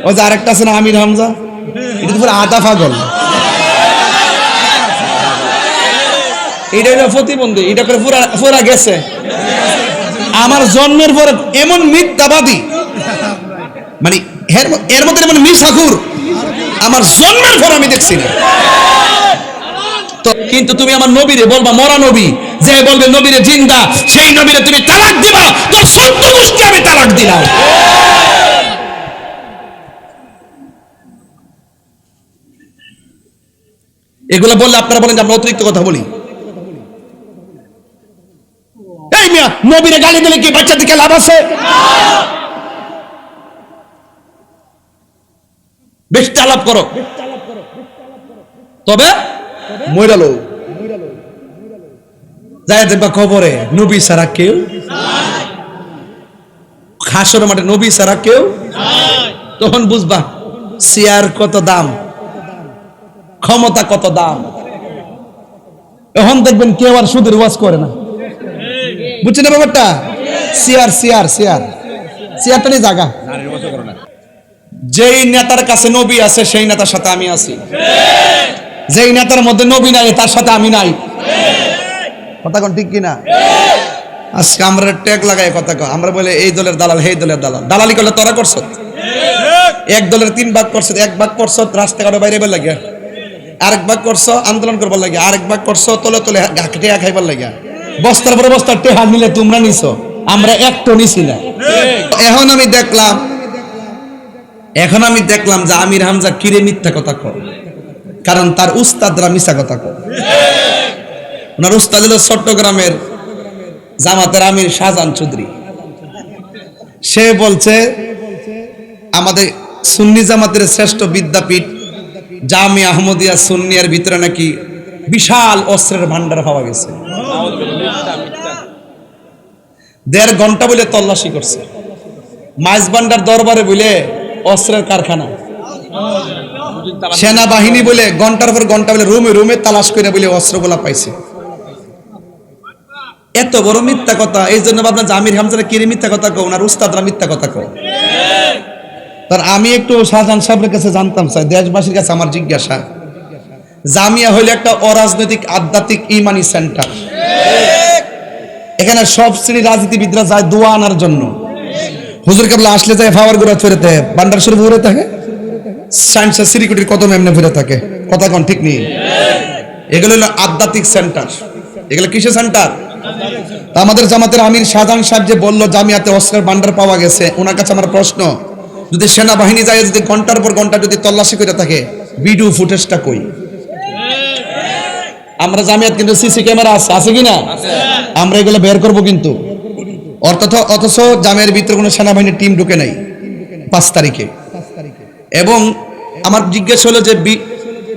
ওই যে আরেকটা আছে না আমির হামজা, এটা তো পুরো আধা পাগল। এটা হলো প্রতিবন্ধী, এটা করে পুরা গেছে। আমার জন্মের পর এমন মিথ্যাবাদী, মানে এর মধ্যে এমন মিশাখুর আমার জন্মের পর আমি দেখছি না। তো কিন্তু তুমি আমার নবীরে বলবা মরা নবী, যে বলবে নবীরে জিন্দা, সেই নবীরে তুমি তালাক দিবা, তো সত্য গোষ্ঠী আমি তালাক দিলাম। এগুলো বললে আপনারা বলেন যে আমরা অতিরিক্ত কথা বলি। এই মিয়া, নবীরে গালি দিলে কি বাচ্চা দিকে লাভ আছে? বেশ আলাপ করো, তবে মইরালো যায় দেখবা খবরে নবী ছাড়া কেউ, হাসর মাঠে নবী ছাড়া কেউ। তখন বুঝবা চেয়ার কত দাম, ক্ষমতা কত দাম। এখন দেখবেন কেউ আর সুদের ওয়াজ করে না, বুঝছেন না ব্যাপারটা? চেয়ার চেয়ার চেয়ার চেয়ারটা নিয়ে জায়গা। যেই নেতার কাছে নবী আছে সেই নেতার সাথে আমি আছি, যেই নেতার মধ্যে নবী নাই তার সাথে আমি নাই। কথা কোন ঠিক কিনা? আজকে আমরা ট্যাগ লাগাই কথা কয়, আমরা বলে এই দলের দালাল, এই দলের দালাল। দালালি করলে তোরা করছ, এক দলের 3 ভাগ করছ, 1 ভাগ করছ রাস্তাঘাটে বাইরে বের লাগে, আরেক ভাগ করছ আন্দোলন করবার লাগে, আরেক ভাগ করছ তলে তলে টেহা খাইবার লাগে। বস্তার পরে বস্তার টেহা নিলে তোমরা নিছো, আমরা একটা নিছি না। এখন আমি দেখলাম যে আমির হামজা কিরে মিথ্যা কথা কয়, কারণ তার উস্তাদরা মিথ্যা কথা কয়। ওনার উস্তাদ হলো চট্টগ্রামের জামাতের আমির শাহজাহান চৌধুরী। সে বলছে আমাদের সুন্নি জামাতের শ্রেষ্ঠ বিদ্যাপীঠ জামিয়া আহমদিয়া সুন্নিয়ার ভিতরে নাকি বিশাল অস্ত্রের ভান্ডার পাওয়া গেছে। 1.5 ঘন্টা বলে তল্লাশি করছে। মাইজবান্ডার দরবারে বলে অস্ত্রের কারখানা, সেনাবাহিনী বলে ঘন্টার পর ঘন্টা বলে রুমে রুমে তালাশ করে বলে অস্ত্রগুলা পাইছে। এত বড় মিথ্যা কথা। এই জন্য ভাবলাম আমির হামজারা কিরে মিথ্যা কথা কও, ওনার উস্তাদরা মিথ্যা কথা কও। তার আমি একটু শাহজাহান সাহেবের কাছে জানতাম চাই, দেশবাসীর কাছে আমার জিজ্ঞাসা, জামিয়া হইল একটা অরাজনৈতিক আধ্যাত্মিক ইমানি সেন্টার। এখানে সব শ্রেণীর রাজনীতিবিদরা যায় দোয়া আনার জন্য। হুজুর কেবলা আসলে যায় ফাওয়ার গুড়া ফেরতে বান্ডার শুরু ঘুরে থাকে, সায়েন্স সিকিউরিটির কদম এমনি ফিরে থাকে। কথা কোন ঠিক নেই? এগুলো হলো আধ্যাত্মিক সেন্টার। এগুলো কিসের সেন্টার? আমাদের জামাতের আমির শাহজাহান সাহেব যে বলল জামিয়াতে অস্ত্রের ভান্ডার পাওয়া গেছে, ওনার কাছে আমার প্রশ্ন, যদি সেনাবাহিনী যায় যদি ঘন্টার পর ঘন্টা যদি তল্লাশি করে থাকে, ভিডিও ফুটেজটা কই? আমরা জামিয়াত কিন্তু সিসি ক্যামেরা আছে কিনা? আমরা এগুলো বের করব কিন্তু। অথচ জামিয়ার ভিতরে কোনো সেনাবাহিনীর টিম ঢুকে নাই 5 তারিখে। এবং আমার জিজ্ঞেস হলো যে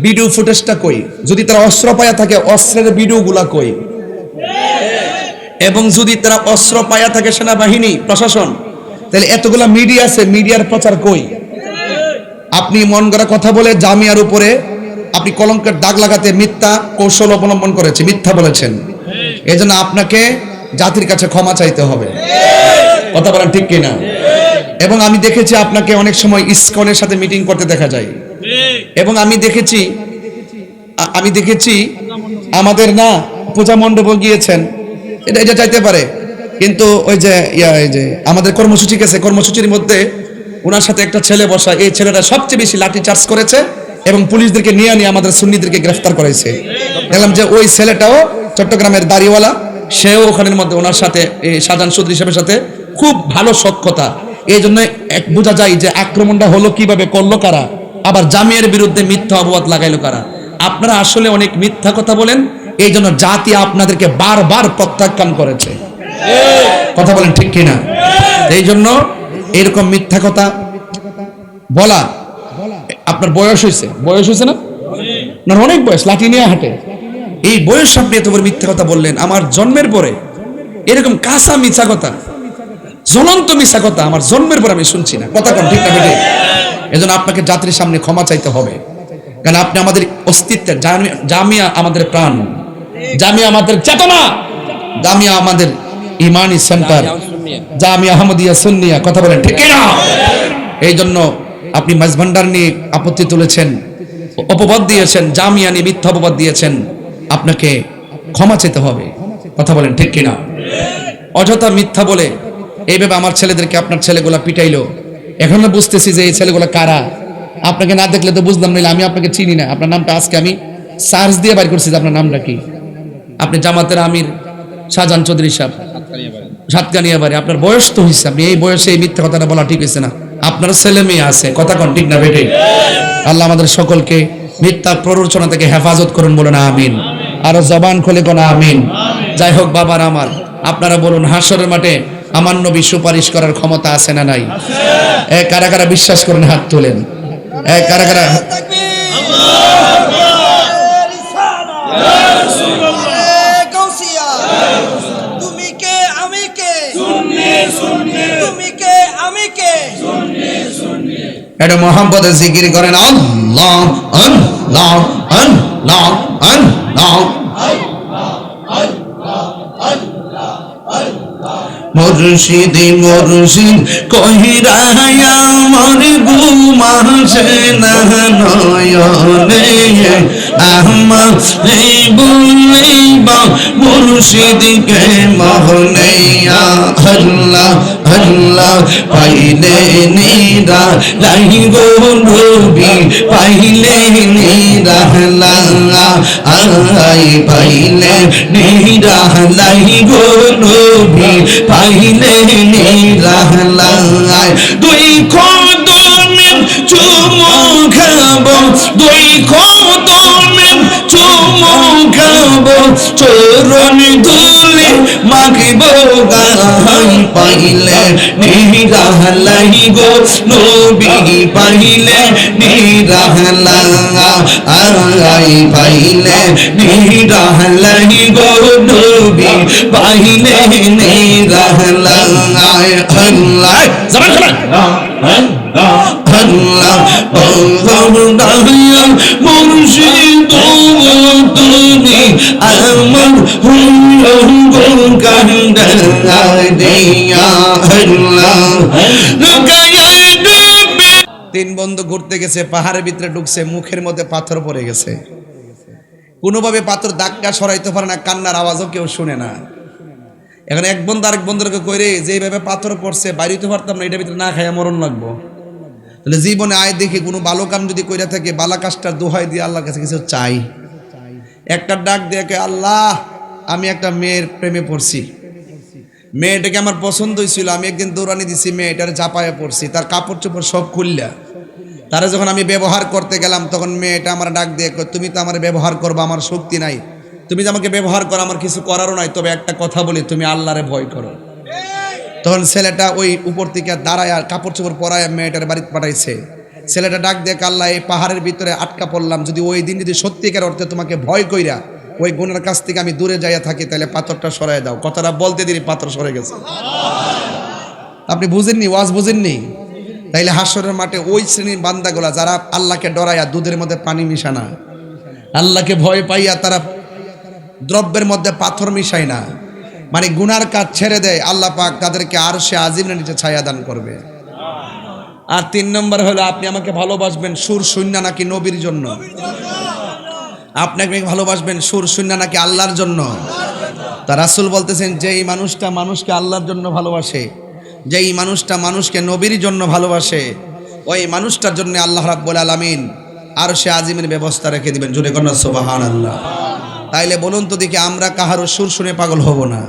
ভিডিও ফুটেজটা কই? যদি তারা অস্ত্র পায়া থাকে অস্ত্রের ভিডিওগুলা কই? এবং যদি তারা অস্ত্র পায়া থাকে সেনাবাহিনী প্রশাসন, তাহলে এতগুলা মিডিয়া আছে, মিডিয়ার প্রচার কই? আপনি মন গড়া কথা বলে জামিয়ার উপরে আপনি কলঙ্কের দাগ লাগাতে মিথ্যা কৌশল অবলম্বন করেছে, মিথ্যা বলেছেন। এই জন্য আপনাকে জাতির কাছে ক্ষমা চাইতে হবে। কথা বলেন ঠিক কিনা? এবং আমি দেখেছি আপনাকে অনেক সময় ইসকনের সাথে মিটিং করতে দেখা যায়। এবং আমি দেখেছি আমাদের না পূজা মণ্ডপে গিয়েছেন, এটা চাইতে পারে, কিন্তু ওই যে আমাদের কর্মসূচি গেছে, কর্মসূচির মধ্যে ওনার সাথে একটা ছেলে বসা, এই ছেলেটা সবচেয়ে বেশি লাঠি চার্জ করেছে এবং পুলিশদেরকে নিয়ে আমাদের সুন্নিদেরকে গ্রেফতার করেছে। দেখলাম যে ওই ছেলেটাও চট্টগ্রামের দাড়িওয়ালা, সেও ওখানের মধ্যে ওনার সাথে শাহজাহান চৌধুরী সাহেবের সাথে খুব ভালো সখ্যতা। এই জন্য বোঝা যায় যে আক্রমণটা হলো কিভাবে, করলো কারা, আবার জামিয়ার বিরুদ্ধে মিথ্যা অপবাদ লাগাইলো কারা। আপনারা আসলে অনেক মিথ্যা কথা বলেন, এই জন্য জাতি আপনাদেরকে বারবার প্রত্যাখ্যান করেছে। কথা বলেন ঠিক কিনা? এই জন্য এরকম মিথ্যা কথা বলা। আপনার বয়স হয়েছে না? অনেক বয়স, লাঠি নিয়ে হাঁটে, এই বয়স আপনি এত বড় মিথ্যা কথা বললেন। আমার জন্মের পরে এরকম কাঁচা মিথ্যা কথা, জ্বলন্ত মিথ্যা কথা আমার জন্মের পরে আমি শুনছি না। কথা কোন ঠিক না বেটে? এজন্য আপনাকে জাতির সামনে ক্ষমা চাইতে হবে, কারণ আপনি আমাদের অস্তিত্বের, জামিয়া আমাদের প্রাণ, জামিয়া আমাদের চেতনা, জামিয়া আমাদের ইমানি সেন্টার, জামিয়া আহমদিয়া সুন্নিয়া। কথা বলেন ঠিক না? এই জন্য আপনি মাঝভান্ডার নিয়ে আপত্তি তুলেছেন, অপবাদ দিয়েছেন, জামিয়া নিয়ে মিথ্যা অপবাদ দিয়েছেন, আপনাকে ক্ষমা চেতে হবে। কথা বলেন ঠিক কিনা? অযথা মিথ্যা বলে এইভাবে আমার ছেলেদেরকে আপনার ছেলেগুলা পিটাইলো। এখন না বুঝতেছি যে এই ছেলেগুলা কারা। আপনাকে না দেখলে তো বুঝলাম, না আমি আপনাকে চিনি না। আপনার নামটা আজকে আমি সার্চ দিয়ে বাইর করছি যে আপনার নামটা কি। আপনি জামাতের আমির শাহজাহান চৌধুরী সাহেব, সাতকানিয়া বাড়ি। আপনার বয়স তো হয়েছে, আপনি এই বয়সে এই মিথ্যা কথাটা বলা ঠিক হয়েছে না। আপনার ছেলে মেয়ে আছে, কথা কন ঠিক না বেটে? আল্লাহ আমাদের সকলকে মিথ্যা প্ররোচনা থেকে হেফাজত করুন, বলুন আমিন। আরো জবান খুলে কোন আমিন। যাই হোক বাবার আমার, আপনারা বলুন হাসরের মাঠে আমার নবী সুপারিশ করার ক্ষমতা আছে না নাই? কারা কারা বিশ্বাস করেন হাত তোলেন। কারা কারা? এটা মোহাম্মদের জিকির করেন, আল্লাহ আল্লাহ আল্লাহ আল্লাহ। মুর্শিদ মুর্শিদ কহিরা আমার ঘুমাসে না নয়নে, আমার এই বলিবা মুর্শিদকে মহনে। আল্লাহ আল্লাহ পাইলে নিরা লাই গো নবী, পাইলে নিরা লাই, পাইলে নিরা লাই গো নবী, পাইলে নিরা লাই। দুই কদমে চুমু খাবো, দুই কদমে চুমু খাবো, চরণ ধুলি মাখিব গাই, পাইলে নিরা লাই গো নবী, পাইলে নিরা লাই, পাইলে নিরা লাই গো নবী, পাইলে নিরা লাই। আল্লাহ জবান খুলেন, আল্লাহ আল্লাহ মুর্শিদ তুমি আমার হুঙ্গো কান্দা দিয়া। আল্লাহ তিন বন্ধু ঘুরতে গেছে, পাহাড়ের ভিতরে ঢুকছে, মুখের মধ্যে পাথর পড়ে গেছে। কোনোভাবে পাথর ধাক্কা সরাইতে পারে না, কান্নার আওয়াজও কেউ শুনে না। এখন এক বন্ধু আরেক বন্ধুকে কইরে যেভাবে পাথর পড়ছে বাইরেতে পারতাম না, এটার ভিতরে না খাইয়া মরণ লাগবো। তাহলে জীবনে আয় দেখি কোনো ভালো কাম যদি কইরা থাকে, বালা কাজটার দোহাই দিয়ে আল্লাহর কাছে কিছু চাই। একটা ডাক দিয়ে, আল্লাহ আমি একটা মেয়ের প্রেমে পড়ছি, মেয়েটাকে আমার পছন্দ হয়েছিল, আমি একদিন দৌড়ানি দিছি, মেয়েটার চাপায়ে পড়ছি, তার কাপড় চোপড় সব খুললা, তারা যখন আমি ব্যবহার করতে গেলাম তখন মেয়েটা আমার ডাক দিয়ে, তুমি তো আমার ব্যবহার করবা, আমার শক্তি নাই, তুমি যে আমাকে ব্যবহার করো আমার কিছু করারও নাই, তবে একটা কথা বলি, তুমি আল্লাহরে ভয় করো। তখন ছেলেটা ওই উপর থেকে দাঁড়ায় কাপড় চোপড় পরায় মেয়েটার বাড়িতে পাঠাইছে। ছেলেটা ডাক দিয়ে, আল্লাহ এই পাহাড়ের ভিতরে আটকা পড়লাম, যদি ওই দিন যদি সত্যিকার অর্থে তোমাকে ভয় কইরা ওই গুণের কাছ থেকে আমি দূরে যাইয়া থাকি, তাহলে পাথরটা সরাই দাও। কথাটা বলতে দিনই পাথর সরে গেছে। আপনি বুঝেননি, ওয়াজ বুঝেননি? তাইলে হাসরের মাঠে ওই শ্রেণীর বান্দাগুলা যারা আল্লাহকে ডরাইয়া দুধের মধ্যে পানি মিশানা, আল্লাহকে ভয় পাইয়া তারা দ্রব্যের মধ্যে পাথর মিশায় না, মানে গুনার কাজ ছেড়ে দেয়, আল্লাহ পাক তাদেরকে আরশে আজিমের নিচে ছায়া দান করবে। আর 3 নম্বর হলো, আপনি আমাকে ভালোবাসবেন সুর শূন্য নাকি নবীর জন্য? আপনাকে ভালোবাসবেন সুর শূন্য নাকি আল্লাহর জন্য? তা রাসূল বলতেছেন, যেই মানুষটা মানুষকে আল্লাহর জন্য ভালোবাসে, যেই মানুষটা মানুষকে নবীর জন্য ভালোবাসে, ওই মানুষটার জন্য আল্লাহ রাব্বুল আলামিন আরশে আজিমের ব্যবস্থা রেখে দিবেন। জোরে কোন সুবহানাল্লাহ। তাইলে বলুন তো দেখি, আমরা কাহারও সুর শুনে পাগল হব না,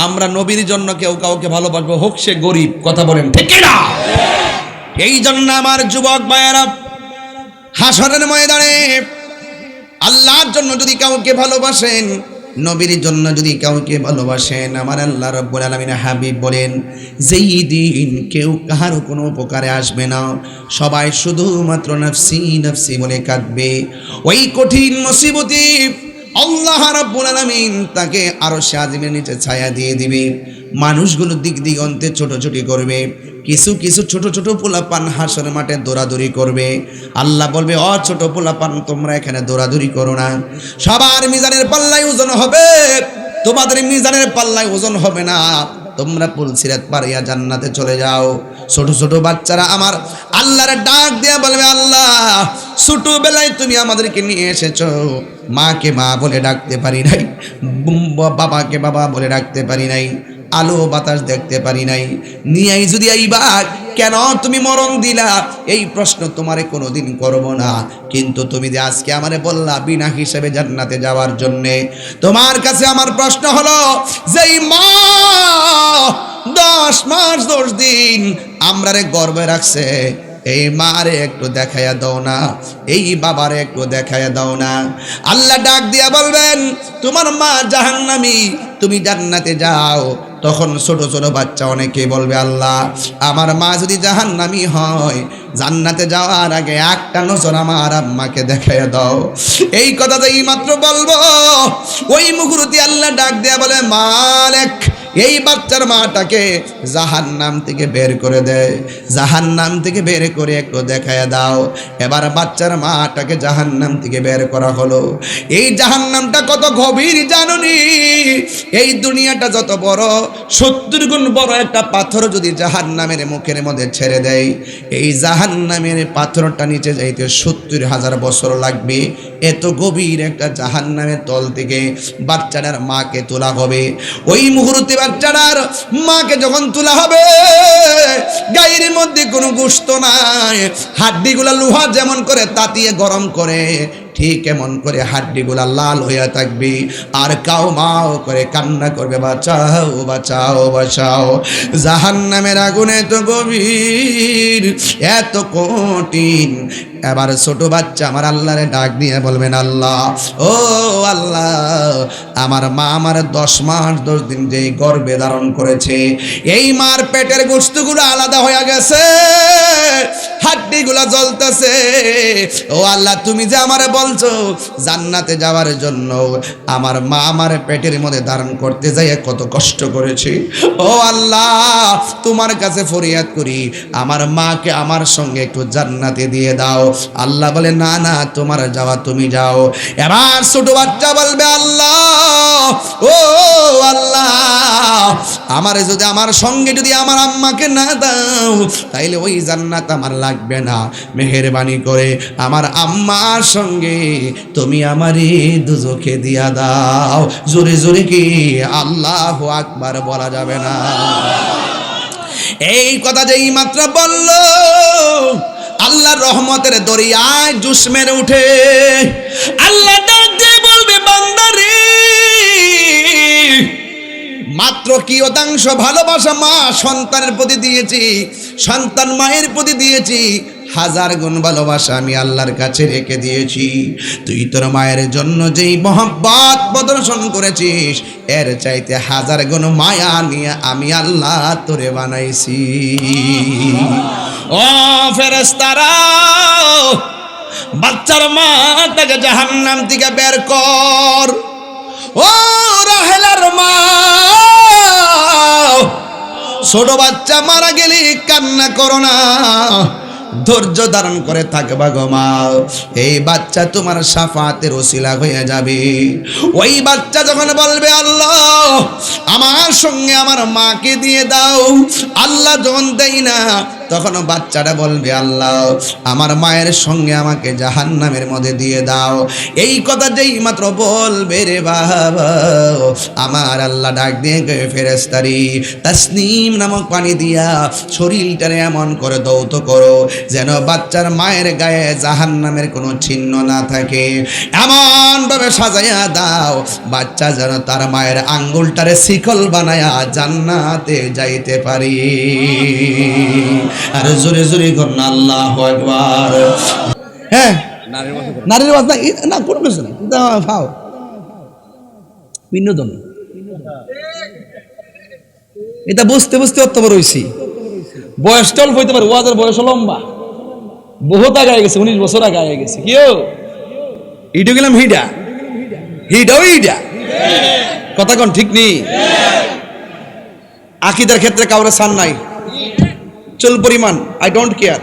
আমরা নবীর জন্য কেউ কাউকে ভালোবাসবো, হোক সে গরিব। কথা বলেন ঠিক কিনা? এই জন্য আমার যুবক ভাইয়েরা, হাসরের ময়দানে আল্লাহর জন্য যদি কাউকে ভালোবাসেন, নবীর জন্য যদি কাউকে ভালোবাসেন, আমার আল্লাহ রাব্বুল আলামিন হাবিব বলেন, যেই দিন কেউ কাহারও কোনো উপকারে আসবে না, সবাই শুধুমাত্র নফসি নফসি বলে কাঁদবে, ওই কঠিন মুসিবতে আল্লাহ রাব্বুল আলামিন তাকে আরশে আজিমের নিচে ছায়া দিয়ে দিবে। মানুষগুলো দিক দিগন্তে ছোটাছুটি করবে, কিছু কিছু ছোট ছোট পোলাপান হাসরের মাঠে দৌড়াদৌড়ি করবে। আল্লাহ বলবে, ও ছোট পোলাপান তোমরা এখানে দৌড়াদৌড়ি করো না, সবার মিজানের পাল্লায় ওজন হবে, তোমাদের মিজানের পাল্লায় ওজন হবে না, তোমরা পুলসিরাত পারিয়া জান্নাতে চলে যাও। ছোট ছোট বাচ্চারা আমার আল্লাহর ডাক দিয়া বলবে, আল্লাহ ছোটবেলায় তুমি আমাদেরকে নিয়ে এসেছো, মাকে মা বলে ডাকতে পারি নাই, বাবাকে বাবা বলে ডাকতে পারি নাই, আলো বাতাস দেখতে পারি নাই, নিয়াই যদি আইবা কেন তুমি মরণ দিলা? এই প্রশ্ন তোমারে কোনোদিন করব না, কিন্তু তুমি যে আজকে আমারে বললা বিনা হিসেবে জান্নাতে যাওয়ার জন্যে, তোমার কাছে আমার প্রশ্ন হলো, যেই মা 10 মাস 10 দিন আমরারে গর্বে রাখছে, এই মারে একটু দেখাইয়া দাও না, এই বাবারে একটু দেখাইয়া দাও না। আল্লাহ ডাক দিয়া বলবেন, তোমার মা জাহান্নামী, তুমি জান্নাতে যাও। তখন ছোট ছোট বাচ্চা অনেকে বলবে, আল্লাহ আমার মা যদি জাহান্নামী হয়, জান্নাতে যাওয়ার আগে একটা নজর আমার আম্মাকে দেখাইয়া দাও। এই কথাটা এই মাত্র বলবো, ওই মুহূর্তে আল্লাহ ডাক দিয়া বলে, মালিক এই বাচ্চার মাটাকে জাহান্নাম থেকে বের করে দেয়, জাহান্নাম থেকে বের করে একটু দেখায় দাও। এবার বাচ্চার মাটাকে জাহান্নাম থেকে বের করা হলো। এই জাহান্নামটা কত গভীর জানুনি? এই দুনিয়াটা যত বড়, 70 গুণ বড় একটা পাথর যদি জাহান্নামের মুখের মধ্যে ছেড়ে দেয়, এই জাহান্নামের পাথরটা নিচে যাইতে 70,000 বছর লাগবে। এত গভীর একটা জাহান্নামের তল থেকে বাচ্চাটার মাকে তোলা হবে। ওই মুহূর্তে বাচ্চাটার মাকে যখন তোলা হবে, গায়ের মধ্যে কোনো গোশত নাই, হাড্ডিগুলা লোহা যেমন করে তাতিয়ে গরম করে, ঠিক এমন করে হাড্ডিগুলা লাল হইয়া থাকবে, আর কাউ মাও করে কান্না করবে, বাঁচাও বাঁচাও বাঁচাও। জাহান্নামের আগুনে এত গভীর, এত কঠিন। এবার ছোট বাচ্চা আমার আল্লাহরে ডাক দিয়ে বলবেন, আল্লাহ ও আল্লাহ, আমার মা আমার 10 মাস 10 দিন যে গর্ভে ধারণ করেছে, এই মার পেটের গোশতগুলো আলাদা হয়ে গেছে, হাড্ডিগুলা জ্বলতেছে। ও আল্লাহ, তুমি যে আমারে বলছো জান্নাতে যাওয়ার জন্য, আমার মা আমার পেটের মধ্যে ধারণ করতে যাইয়া কত কষ্ট করেছে। ও আল্লাহ, তোমার কাছে ফরিয়াদ করি, আমার মাকে আমার সঙ্গে একটু জান্নাতে দিয়ে দাও। আল্লাহ বলে, না না, তোমার যাওয়া তুমি যাও। এবার ছোট বাচ্চা বলবে, আল্লাহ ও আল্লাহ, আমারে যদি আমার সঙ্গে যদি আমার আম্মাকে না দাও, তাইলে ওই জান্নাত আমার লাগবে না। মেহেরবানি করে আমার আম্মার সঙ্গে তুমি আমারে দুজখে দিয়া দাও। জোরে জোরে কি আল্লাহু আকবার বলা যাবে না? এই কথা যেই মাত্র বলল, আল্লাহর রহমতের দরিয়ায় জুস মেরে উঠে। আল্লাহ ডাক দিয়ে বলবে, বান্দারে, মাত্র কি শতাংশ ভালোবাসা মা সন্তানের প্রতি দিয়েছি, সন্তান মায়ের প্রতি দিয়েছি, 1000 গুণ ভালোবাসা আমি আল্লাহর কাছে রেখে দিয়েছি। তুই তোর মায়ের জন্য যেই মহব্বত প্রদর্শন করেছিস, এর চাইতে 1000 গুণ মায়া নিয়ে আমি আল্লাহ তোরে বানাইছি। ও ফেরেশতারা, বাচ্চার মা তাকে জাহান্নাম থেকে বের কর। ও রাহেলার মা, ছোট বাচ্চা মারা গেলে কান্না করো না, ধৈর্য ধারণ করে থাকবা গো মা। এই বাচ্চা তোমার শাফাতের ওসিলা হয়ে যাবে। ওই বাচ্চা যখন বলবে, আল্লাহ আমার সঙ্গে আমার মাকে দিয়ে দাও, আল্লাহ যখন দেয় না, তখন বাচ্চাটা বলবে, আল্লাহ আমার মায়ের সঙ্গে আমাকে জাহান্নামের মধ্যে দিয়ে দাও। এই কথা যেই মাত্র বলবে রে বাবা, আমার আল্লাহ ডাক দিয়ে ফেরেশতারি তাসনিম নামক পানি দিয়া শরীরটারে এমন করে দৌত করো, যেন বাচ্চার মায়ের গায়ে জাহান্নামের কোনো চিহ্ন না থাকে। এমন ভাবে সাজাইয়া দাও, বাচ্চা যেন তার মায়ের আঙ্গুলটারে শিকল বানায়া জান্নাতে যাইতে পারি। আর জোরে জোরে করুন আল্লাহু আকবার। হ্যাঁ, নারীর ওয়াজ না, কোনো কিছু না, ফাও বিনোদন। এটা বুঝতে বুঝতে অত বড় হইছি, বয়স টল হইতে পারে, ওয়াজের বয়স লম্বা, বহুত আগে গেছে, 19 বছর আগে গেছে। কিও ইডো গেলাম, হিডা হিডাও হিডা, কথা কোন ঠিক নেই। আকীদার ক্ষেত্রে কাউরে সান নাই, চল পরিমাণ, আই ডোন্ট কেয়ার।